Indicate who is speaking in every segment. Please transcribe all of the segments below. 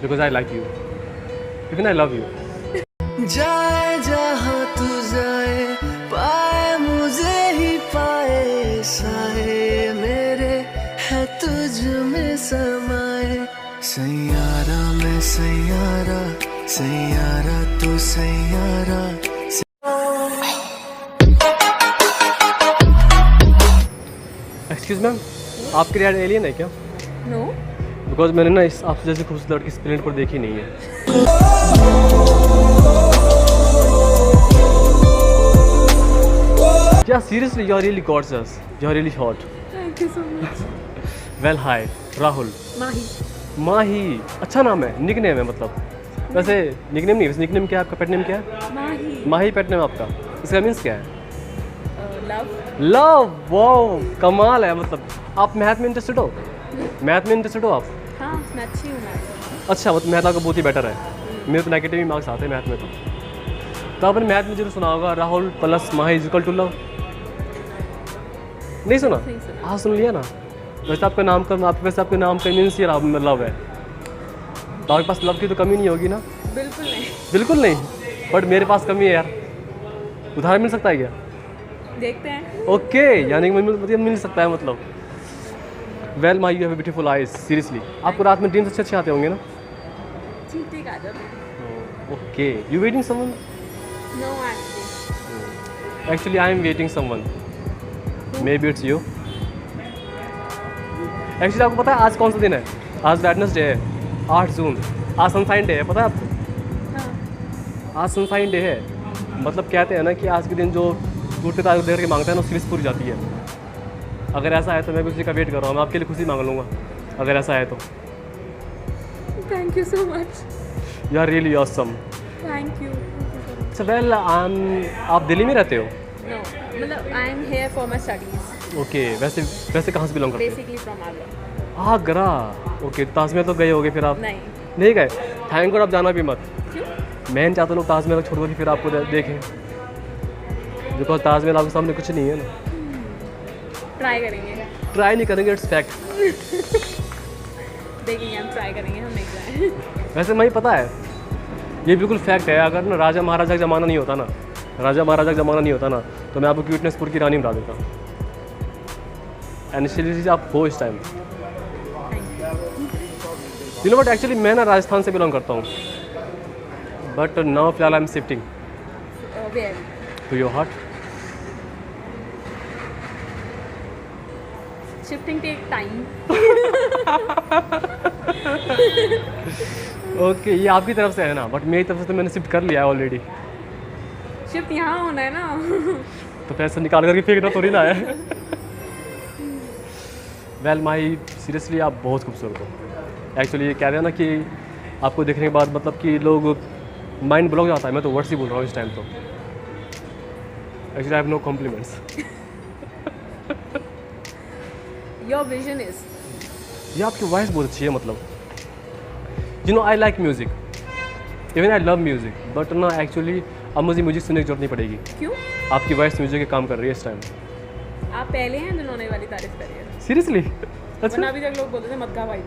Speaker 1: because I like you. Even I love you.
Speaker 2: जाए जहाँ तू जाए, पाए मुझे ही पाए, साए मेरे है तुझ में समाए। सैयारा मैं सैयारा, सैयारा तू सैयारा।
Speaker 1: एक्सक्यूज मैम, आपके लिए एलियन है क्या?
Speaker 3: नो।
Speaker 1: बिकॉज मैंने ना इस आपसे जैसी खूबसूरत लड़की स्प्लेंडर पर देखी नहीं है। Yeah, seriously, you're really gorgeous. You're really hot.
Speaker 3: Thank you so much.
Speaker 1: Well, hi, Rahul.
Speaker 3: Mahi.
Speaker 1: Mahi, अच्छा नाम है, निकनेम है मतलब। वैसे निकनेम नहीं, वैसे निकनेम क्या है आपका? पेट नेम क्या है?
Speaker 3: माही।
Speaker 1: माही पेट नेम आपका। इसका मीन्स क्या है?
Speaker 3: लव।
Speaker 1: लव, वाओ, कमाल है। मतलब आप मैथ में इंटरेस्टेड हो? मैथ में इंटरेस्टेड हो आप?
Speaker 3: हाँ, मैं अच्छी हूँ मैथ।
Speaker 1: अच्छा, मतलब मैथ आपका बहुत ही बेटर है। मेरे तो नेगेटिव ही मार्क्स आते हैं मैथ में तो आपने मैथ में जरूर सुना होगा, Rahul plus Mahi is equal to love. नहीं सुना?
Speaker 3: नहीं सुना।
Speaker 1: हाँ, सुन लिया ना। वैसे आपका नाम का वैसे आपके नाम का मीन्स ये लव है, तो आपके पास लव की तो कमी नहीं होगी ना?
Speaker 3: बिल्कुल नहीं।
Speaker 1: बिल्कुल नहीं, बट मेरे पास कमी है यार। उधार मिल सकता है क्या?
Speaker 3: देखते हैं।
Speaker 1: ओके, यानी कि मुझे मिल सकता है मतलब। Well my, you have beautiful eyes, seriously. आपको रात में ड्रीम्स अच्छे अच्छे आते होंगे ना?
Speaker 3: ठीक ठीक आ जाओ।
Speaker 1: Okay, you waiting someone?
Speaker 3: No actually.
Speaker 1: Actually I am waiting someone, maybe it's you. Actually आपको पता है आज कौन सा दिन है? आज वेडनेसडे है, 8 जून। आज सनशाइन डे है, पता है आपको?
Speaker 3: हाँ।
Speaker 1: आज सनशाइन डे है। मतलब कहते हैं ना कि आज के दिन जो टूटते तारे देख के मांगता है ना, उसकी विश पूरी जाती है। अगर ऐसा है तो मैं भी उसी का वेट कर रहा हूँ। मैं आपके लिए खुशी मांग लूँगा अगर ऐसा है तो।
Speaker 3: Thank you so much.
Speaker 1: You are really awesome.
Speaker 3: Thank you.
Speaker 1: अच्छा, वेल आप दिल्ली में रहते हो?
Speaker 3: नो, मतलब I am here for my studies.
Speaker 1: Okay, वैसे कहाँ से बिलोंग करते हो?
Speaker 3: Basically from Agra.
Speaker 1: Agra. Okay, Taj Mahal तो गए होगे फिर आप?
Speaker 3: नहीं।
Speaker 1: नहीं गए? थैंक गॉड, आप जाना भी मत।
Speaker 3: क्यों?
Speaker 1: मैं नहीं चाहता लोग ताजमहल छोड़ कर फिर आपको देखें, बिकॉज ताजमहल आपके सामने कुछ नहीं है ना।
Speaker 3: ट्राई करेंगे।
Speaker 1: ट्राई नहीं करेंगे, इट्स फैक्ट।
Speaker 3: देखेंगे, हम ट्राई करेंगे, हम नहीं जाए।
Speaker 1: वैसे मुझे पता है, ये बिल्कुल फैक्ट है। अगर ना राजा महाराजा का ज़माना नहीं होता ना, तो मैं आपको क्यूटनेसपुर की रानी बना देता। एंड सीरियसली आप हो इस time. You know but actually मैं ना राजस्थान से बिलोंग करता हूँ, बट नाउ फिलहाल I am shifting
Speaker 3: where?
Speaker 1: To your heart.
Speaker 3: Shifting take time.
Speaker 1: Okay, ये आपकी तरफ से है ना, बट मेरी तरफ से तो मैंने शिफ्ट कर लिया है ऑलरेडी।
Speaker 3: शिफ्ट यहाँ होना है ना।
Speaker 1: तो पैसा निकाल करके फेंकना थोड़ी ना है। वेल माही, सीरियसली आप बहुत खूबसूरत हो। एक्चुअली ये कह रहे हैं ना कि आपको देखने के बाद मतलब कि लोग माइंड ब्लॉक जाता है। मैं तो वर्ड्स ही बोल रहा हूँ इस टाइम तो। Actually I have no compliments.
Speaker 3: Your vision is.
Speaker 1: ये आपकी वॉइस बहुत अच्छी है मतलब। You know I like music, even I love music, but ना एक्चुअली अब मुझे म्यूज़िक सुनने की जरूरत नहीं पड़ेगी।
Speaker 3: क्यों?
Speaker 1: आपकी वॉइस म्यूज़िक के काम कर रही है इस टाइम।
Speaker 3: आप पहले हैं जिन्होंने वाली तारीफ करी है।
Speaker 1: सीरियसली?
Speaker 3: वरना
Speaker 1: अच्छा।
Speaker 3: अभी तक लोग बोलते थे मत गा भाई।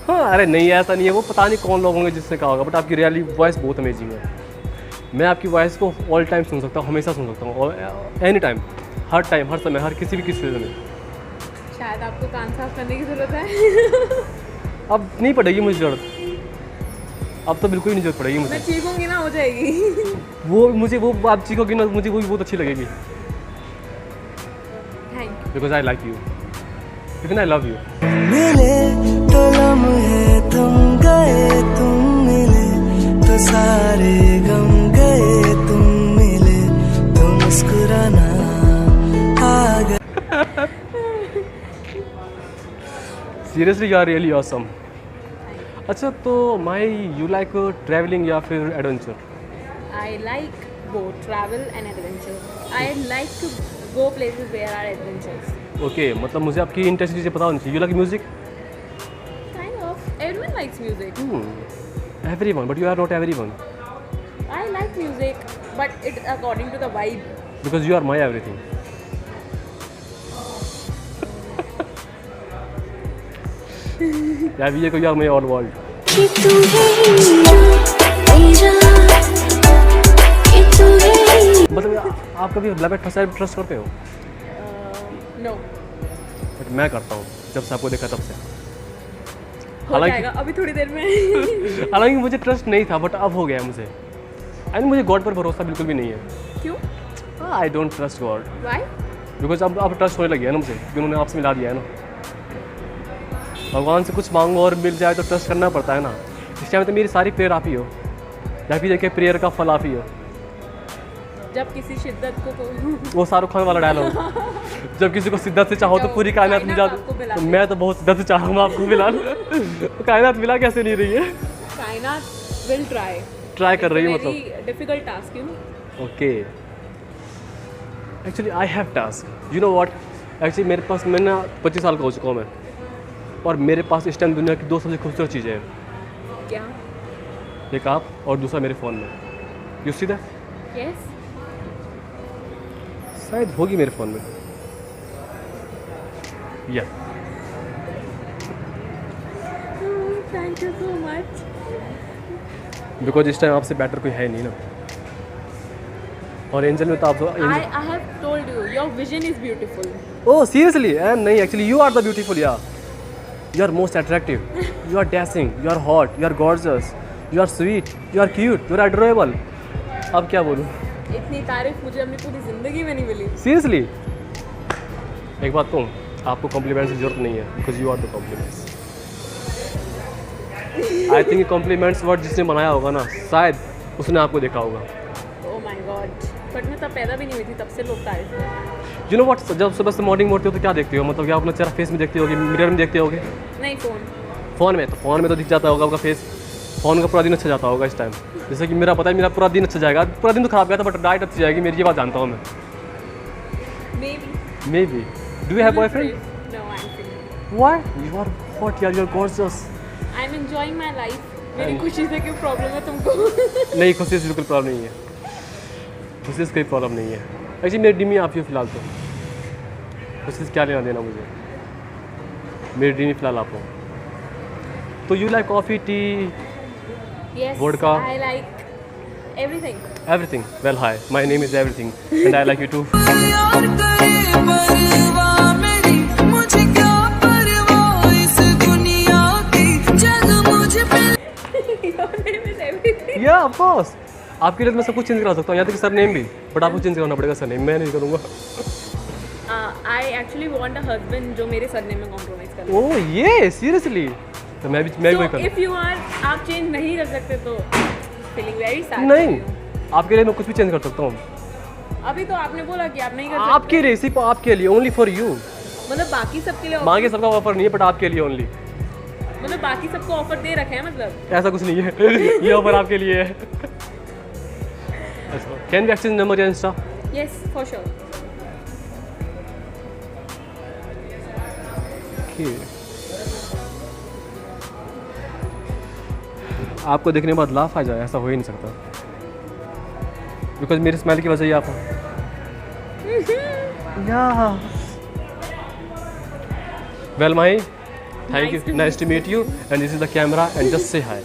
Speaker 1: हाँ, अरे नहीं, ऐसा नहीं है। वो पता नहीं कौन लोग होंगे जिसने कहा होगा, बट आपकी रियली वॉइस बहुत अमेजिंग है। मैं आपकी वॉइस को ऑल टाइम सुन सकता हूँ, हमेशा सुन सकता हूँ, और एनी टाइम, हर समय, हर किसी भी किसी में।
Speaker 3: शायद आपको कान साफ करने की ज़रूरत है।
Speaker 1: अब नहीं पड़ेगी मुझे ज़रूरत, अब तो बिल्कुल ही नहीं जरूरत पड़ेगी
Speaker 3: मैं
Speaker 1: मुझे।
Speaker 3: चीखूंगी ना, हो जाएगी।
Speaker 1: वो आप चीखोगी ना, मुझे वो भी बहुत अच्छी लगेगी।
Speaker 3: Thank you.
Speaker 1: Because I like you, even I love you.
Speaker 2: मिले तो लम्हे थम गए, तुम मिले तो सारे गम गए, तुम मिले तो मुस्कुराना आ गया।
Speaker 1: Seriously you are really awesome. अच्छा, तो माई यू लाइक ट्रैवलिंग या फिर adventure?
Speaker 3: I like both travel and adventure. I like to go places where are adventures.
Speaker 1: Okay, मतलब मुझे आपकी इंटरेस्ट चीज़ें पता होनी चाहिए। You like music?
Speaker 3: Kind of, everyone likes music.
Speaker 1: Everyone, but you are not everyone.
Speaker 3: I like music, but it's according to the vibe.
Speaker 1: Because you are my everything. Yeah, we are my all world.
Speaker 4: कि तू है तेरा, कि तू है।
Speaker 1: मतलब आप कभी love at first sight trust करते हो?
Speaker 3: नो,
Speaker 1: बट मैं करता हूँ, जब से आपको देखा तब से।
Speaker 3: हो जाएगा अभी थोड़ी देर में।
Speaker 1: हालांकि मुझे ट्रस्ट नहीं था, बट अब हो गया मुझे। एंड मुझे गॉड पर भरोसा बिल्कुल भी नहीं है।
Speaker 3: क्यों?
Speaker 1: I don't trust God,
Speaker 3: why?
Speaker 1: Because अब ट्रस्ट होने लगी है ना मुझे, क्योंकि उन्होंने आपसे मिला दिया है ना। भगवान से कुछ मांगो और मिल जाए तो ट्रस्ट करना पड़ता है ना। इस टाइम तो मेरी सारी प्रेयर आप ही हो, या फिर देखिए प्रेयर का फल आप ही हो।
Speaker 3: जब किसी शिद्दत को
Speaker 1: वो शाहरुख खान वाला डायलॉग, जब किसी को शिद्दत से चाहो तो पूरी कायनात मिल जाती।
Speaker 3: आपको मिला
Speaker 1: तो मैं तो बहुत शिद्दत से चाह रहा हूँ आपको मिला। तो कायनात मिला कैसे नहीं रही है?
Speaker 3: कायनात विल
Speaker 1: ट्राई कर रही है मतलब।
Speaker 3: Difficult task, you know.
Speaker 1: Okay, actually I have task, you know what. Actually मेरे पास, मैं ना 25 साल का हो चुका हूँ मैं, और मेरे पास इस टाइम दुनिया की 2 सबसे खूबसूरत चीज़ें हैं।
Speaker 3: क्या?
Speaker 1: एक आप और दूसरा मेरे फ़ोन में। You see that?
Speaker 3: यस।
Speaker 1: शायद होगी मेरे फ़ोन में, या
Speaker 3: thank you so much.
Speaker 1: Because इस टाइम आपसे बेटर कोई है नहीं ना। और एंजल में तो आप
Speaker 3: I have told you, your vision is beautiful.
Speaker 1: Oh seriously? नहीं, actually you are the beautiful, या you are most attractive, you are dashing, you are hot, you are gorgeous, you are sweet, you are cute, you are adorable. अब क्या बोलूँ?
Speaker 3: इतनी तारीफ मुझे अपनी पूरी जिंदगी में नहीं मिली।
Speaker 1: सीरियसली? एक बात कहूँ, आपको कॉम्प्लीमेंट्स की जरूरत नहीं है, because you are the compliments. I think compliments word जिसने बनाया होगा ना, शायद उसने आपको देखा होगा।
Speaker 3: ओह माय गॉड, बट मैं तब पैदा भी नहीं हुई थी, तब से लोग तारीफ कर रहे हैं।
Speaker 1: यू नो व्हाट, जब सुबह से मॉर्निंग उठते हो तो क्या देखते हो? मतलब क्या अपना चेहरा फेस में देखते होगे, मिरर में देखते होगे?
Speaker 3: नहीं,
Speaker 1: फ़ोन में तो दिख जाता होगा आपका फेस। फ़ोन का पूरा दिन अच्छा जाता होगा इस टाइम। जैसे कि मेरा पता है, मेरा पूरा दिन अच्छा जाएगा, पूरा दिन तो खराब गया था, बट डाइट अच्छी जाएगी मेरी, ये बात जानता हूँ मैं। Maybe. Do you have boyfriend?
Speaker 3: No, I am single.
Speaker 1: Why? You are hot यार, you are gorgeous.
Speaker 3: I am enjoying my life. मेरी खुशी से क्यों प्रॉब्लम है तुमको?
Speaker 1: नहीं, खुशी से बिल्कुल प्रॉब्लम नहीं है, खुशी से कोई प्रॉब्लम नहीं है। एक्चुअली मेरी ड्रीम ही आप ही हो फिलहाल, तो खुशी से क्या लेना देना मुझे, मेरी ड्रीम ही फिलहाल आप हो। तो you like coffee, T,
Speaker 3: Yes,
Speaker 1: Vodka.
Speaker 3: I like everything.
Speaker 1: everything? Well, hi, my name is everything and I like you too.
Speaker 2: यार करे परवाह मेरी, मुझे क्या परवाह इस दुनिया की, जग मुझ पे।
Speaker 3: Your name is everything.
Speaker 1: Yeah, of course. आपके लिए तो मैं सब कुछ चेंज करा सकता हूँ, यहाँ तक सर नेम भी, बट आपको चेंज करना पड़ेगा सर नेम, मैं नहीं करूँगा।
Speaker 3: I actually want a husband जो मेरे सरनेम में compromise करे।
Speaker 1: ओह ये सीरियसली? तो मैं भी वही
Speaker 3: So
Speaker 1: करूँ।
Speaker 3: if you are, आप चेंज नहीं कर सकते तो feeling very sad.
Speaker 1: नहीं, आपके लिए मैं कुछ भी चेंज कर सकता हूँ।
Speaker 3: अभी तो आपने बोला कि आप नहीं कर सकते।
Speaker 1: आपके लिए, सिर्फ आपके लिए, ओनली फॉर यू।
Speaker 3: मतलब बाकी सबके लिए
Speaker 1: बाकी सबका ऑफर नहीं है, बट आपके लिए ओनली।
Speaker 3: मतलब बाकी सबको ऑफर दे रखे हैं मतलब।
Speaker 1: ऐसा कुछ नहीं है। ये ऑफर आपके लिए है। कैन वी एक्सचेंज नंबर या इंस्टा?
Speaker 3: Yes, for sure.
Speaker 1: आपको देखने के बाद लाफ आ जाए, ऐसा हो ही नहीं सकता, बिकॉज मेरी स्माइल की वजह ही आप हो। Well Mahi, thank you, nice to meet you, and this is the camera, and just say hi.